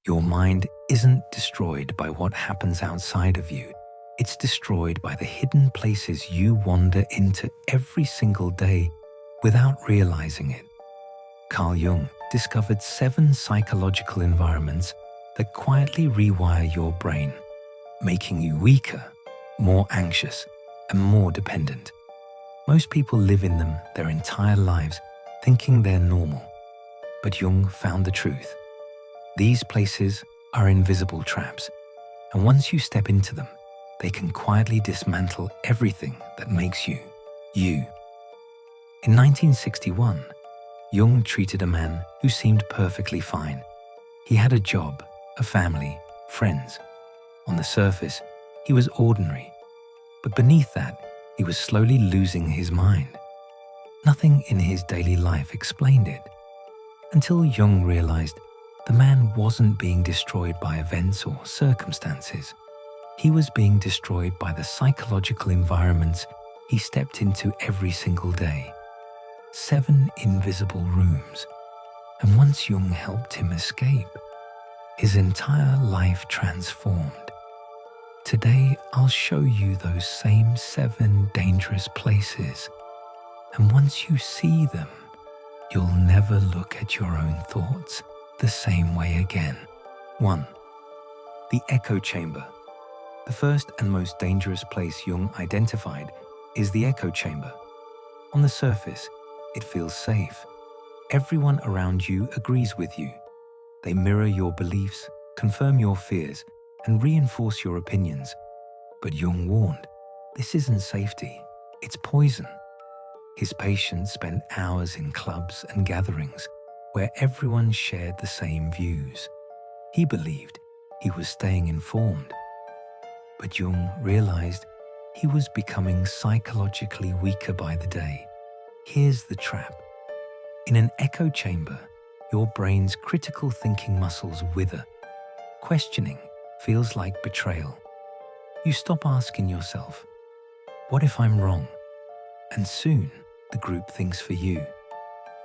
Your mind isn't destroyed by what happens outside of you. It's destroyed by the hidden places you wander into every single day without realizing it. Carl Jung discovered 7 psychological environments that quietly rewire your brain, making you weaker, more anxious, and more dependent. Most people live in them their entire lives, thinking they're normal. But Jung found the truth. These places are invisible traps, and once you step into them, they can quietly dismantle everything that makes you, you. In 1961, Jung treated a man who seemed perfectly fine. He had a job, a family, friends. On the surface, he was ordinary, but beneath that, he was slowly losing his mind. Nothing in his daily life explained it, until Jung realized the man wasn't being destroyed by events or circumstances. He was being destroyed by the psychological environments he stepped into every single day. 7 invisible rooms. And once Jung helped him escape, his entire life transformed. Today, I'll show you those same 7 dangerous places. And once you see them, you'll never look at your own thoughts the same way again. 1. The echo chamber. The first and most dangerous place Jung identified is the echo chamber. On the surface, it feels safe. Everyone around you agrees with you. They mirror your beliefs, confirm your fears, and reinforce your opinions. But Jung warned, this isn't safety, it's poison. His patients spent hours in clubs and gatherings where everyone shared the same views. He believed he was staying informed. But Jung realized he was becoming psychologically weaker by the day. Here's the trap. In an echo chamber, your brain's critical thinking muscles wither. Questioning feels like betrayal. You stop asking yourself, what if I'm wrong? And soon, the group thinks for you.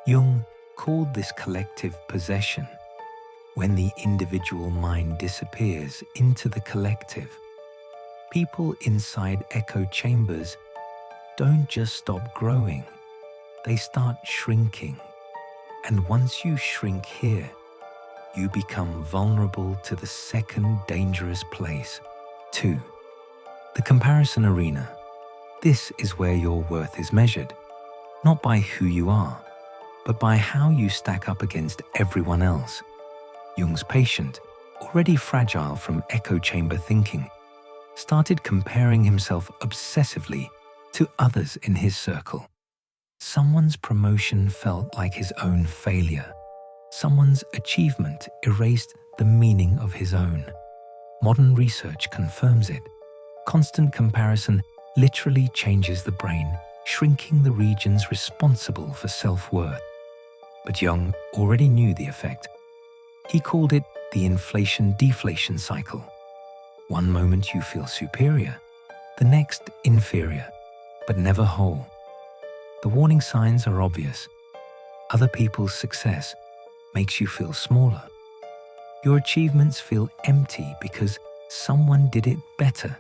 Jung called this collective possession. When the individual mind disappears into the collective, people inside echo chambers don't just stop growing, they start shrinking. And once you shrink here, you become vulnerable to the second dangerous place. 2. The comparison arena. This is where your worth is measured, not by who you are, but by how you stack up against everyone else. Jung's patient, already fragile from echo chamber thinking, started comparing himself obsessively to others in his circle. Someone's promotion felt like his own failure. Someone's achievement erased the meaning of his own. Modern research confirms it. Constant comparison literally changes the brain, shrinking the regions responsible for self-worth. But Jung already knew the effect. He called it the inflation-deflation cycle. One moment you feel superior, the next inferior, but never whole. The warning signs are obvious. Other people's success makes you feel smaller. Your achievements feel empty because someone did it better.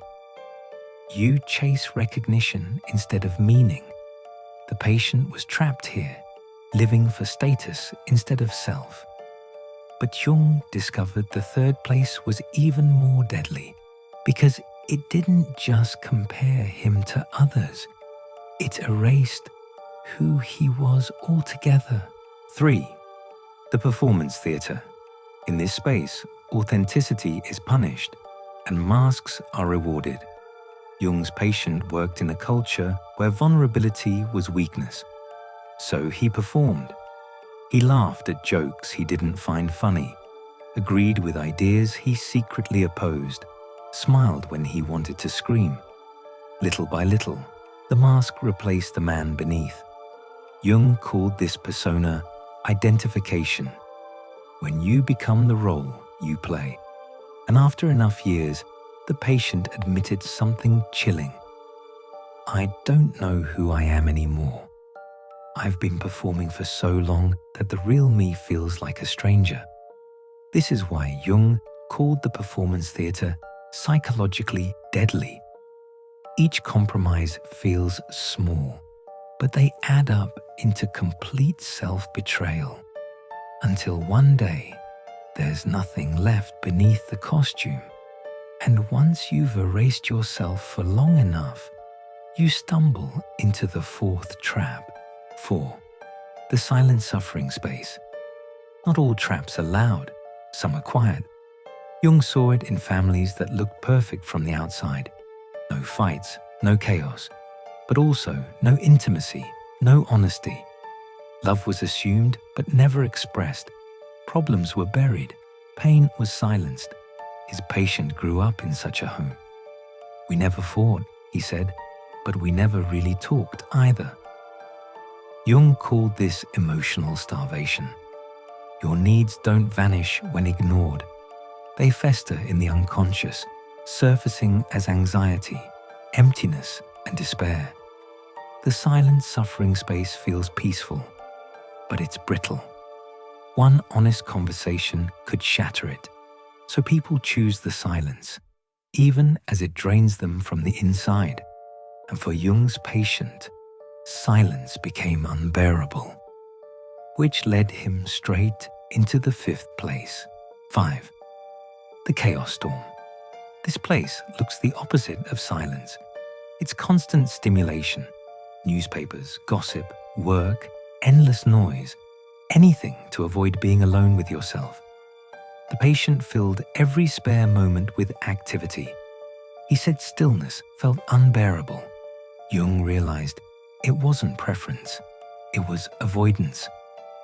You chase recognition instead of meaning. The patient was trapped here, living for status instead of self. But Jung discovered the third place was even more deadly because it didn't just compare him to others. It erased who he was altogether. 3. The performance theater. In this space, authenticity is punished and masks are rewarded. Jung's patient worked in a culture where vulnerability was weakness. So he performed. He laughed at jokes he didn't find funny, agreed with ideas he secretly opposed, smiled when he wanted to scream. Little by little, the mask replaced the man beneath. Jung called this persona identification. When you become the role you play. And after enough years, the patient admitted something chilling. I don't know who I am anymore. I've been performing for so long that the real me feels like a stranger. This is why Jung called the performance theatre psychologically deadly. Each compromise feels small, but they add up into complete self-betrayal, until one day there's nothing left beneath the costume. And once you've erased yourself for long enough, you stumble into the fourth trap. 4. The silent suffering space. Not all traps are loud, some are quiet. Jung saw it in families that looked perfect from the outside. No fights, no chaos, but also no intimacy, no honesty. Love was assumed but never expressed. Problems were buried, pain was silenced. His patient grew up in such a home. "We never fought," he said, "but we never really talked either." Jung called this emotional starvation. Your needs don't vanish when ignored. They fester in the unconscious, surfacing as anxiety, emptiness, and despair. The silent suffering space feels peaceful, but it's brittle. One honest conversation could shatter it, so people choose the silence, even as it drains them from the inside. And for Jung's patient, silence became unbearable, which led him straight into the fifth place. 5. The chaos storm. This place looks the opposite of silence. It's constant stimulation. Newspapers, gossip, work, endless noise, anything to avoid being alone with yourself. The patient filled every spare moment with activity. He said stillness felt unbearable. Jung realized it wasn't preference, it was avoidance.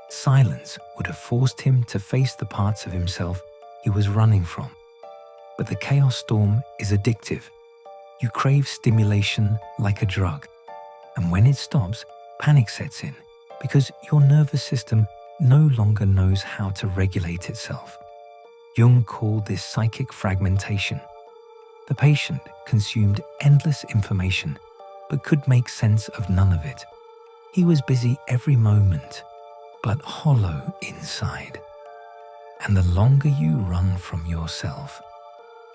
Silence would have forced him to face the parts of himself he was running from. But the chaos storm is addictive. You crave stimulation like a drug. And when it stops, panic sets in because your nervous system no longer knows how to regulate itself. Jung called this psychic fragmentation. The patient consumed endless information but could make sense of none of it. He was busy every moment, but hollow inside. And the longer you run from yourself,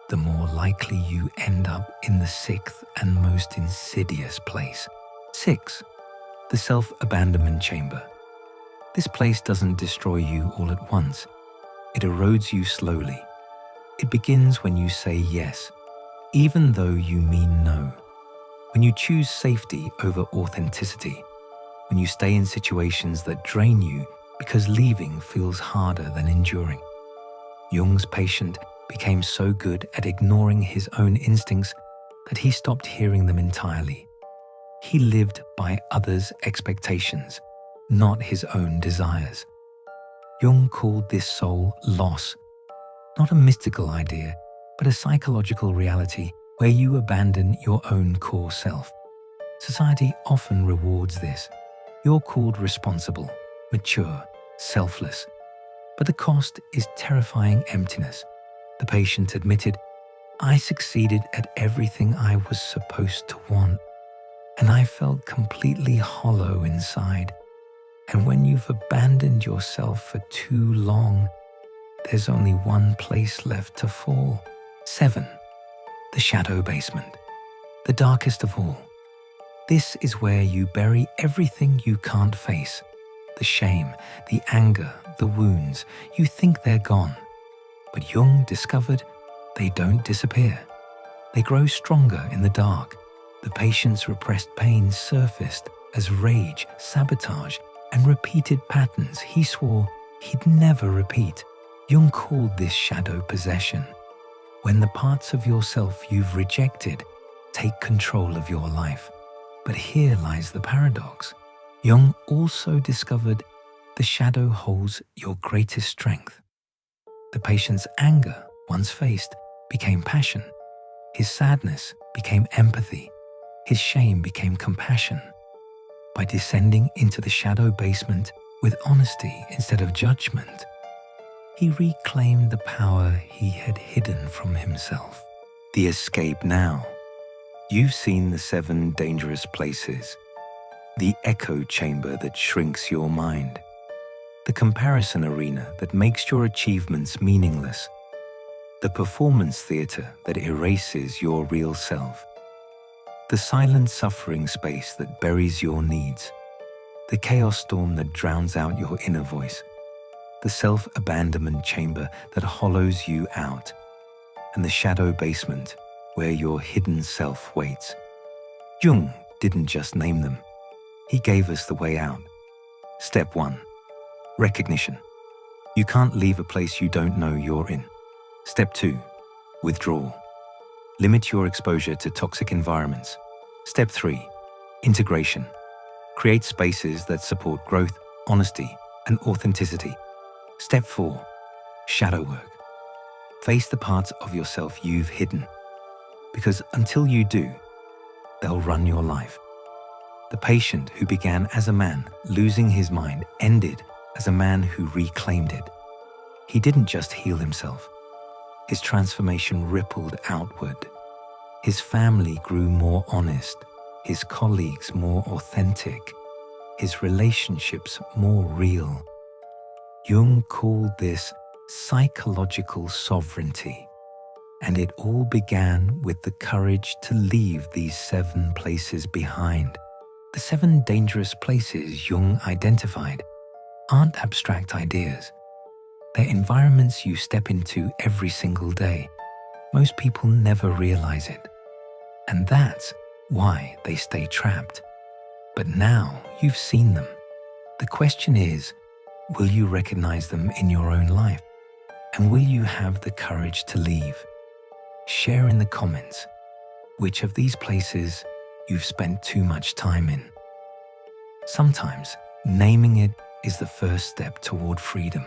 the more likely you end up in the sixth and most insidious place. 6. The self-abandonment chamber. This place doesn't destroy you all at once. It erodes you slowly. It begins when you say yes, even though you mean no. When you choose safety over authenticity. When you stay in situations that drain you because leaving feels harder than enduring. Jung's patient became so good at ignoring his own instincts that he stopped hearing them entirely. He lived by others' expectations, not his own desires. Jung called this soul loss, not a mystical idea, but a psychological reality where you abandon your own core self. Society often rewards this. You're called responsible, mature, selfless. But the cost is terrifying emptiness. The patient admitted, "I succeeded at everything I was supposed to want, and I felt completely hollow inside. And when you've abandoned yourself for too long, there's only one place left to fall." 7. The shadow basement, the darkest of all. This is where you bury everything you can't face. The shame, the anger, the wounds. You think they're gone. But Jung discovered they don't disappear. They grow stronger in the dark. The patient's repressed pain surfaced as rage, sabotage, and repeated patterns he swore he'd never repeat. Jung called this shadow possession. When the parts of yourself you've rejected take control of your life. But here lies the paradox. Jung also discovered the shadow holds your greatest strength. The patient's anger, once faced, became passion. His sadness became empathy. His shame became compassion. By descending into the shadow basement with honesty instead of judgment, he reclaimed the power he had hidden from himself. The escape now. You've seen the 7 dangerous places, the echo chamber that shrinks your mind. the comparison arena that makes your achievements meaningless, the performance theater that erases your real self, the silent suffering space that buries your needs, the chaos storm that drowns out your inner voice, the self-abandonment chamber that hollows you out, and the shadow basement where your hidden self waits. Jung didn't just name them. He gave us the way out. Step 1. Recognition. You can't leave a place you don't know you're in. Step 2. Withdrawal. Limit your exposure to toxic environments. Step 3. Integration. Create spaces that support growth, honesty, and authenticity. Step 4. Shadow work. Face the parts of yourself you've hidden, because until you do, they'll run your life. The patient who began as a man losing his mind ended as a man who reclaimed it. He didn't just heal himself. His transformation rippled outward. His family grew more honest, his colleagues more authentic, his relationships more real. Jung called this psychological sovereignty, and it all began with the courage to leave these 7 places behind. The 7 dangerous places Jung identified aren't abstract ideas. They're environments you step into every single day. Most people never realize it. And that's why they stay trapped. But now you've seen them. The question is, will you recognize them in your own life? And will you have the courage to leave? Share in the comments which of these places you've spent too much time in. Sometimes naming it is the first step toward freedom.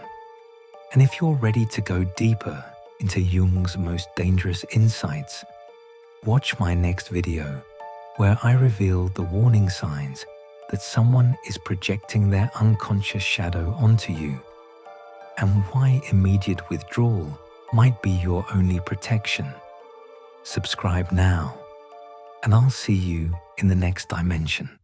And if you're ready to go deeper into Jung's most dangerous insights, watch my next video where I reveal the warning signs that someone is projecting their unconscious shadow onto you, and why immediate withdrawal might be your only protection. Subscribe now, and I'll see you in the next dimension.